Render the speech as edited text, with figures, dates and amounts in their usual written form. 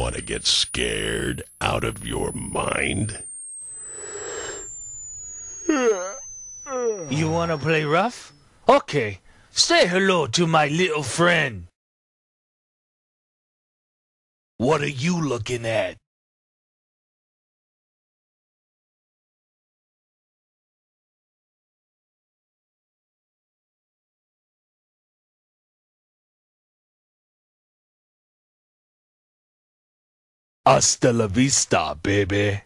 Want to get scared out of your mind? You wanna play rough? Okay, say hello to my little friend. What are you looking at? Hasta la vista, baby.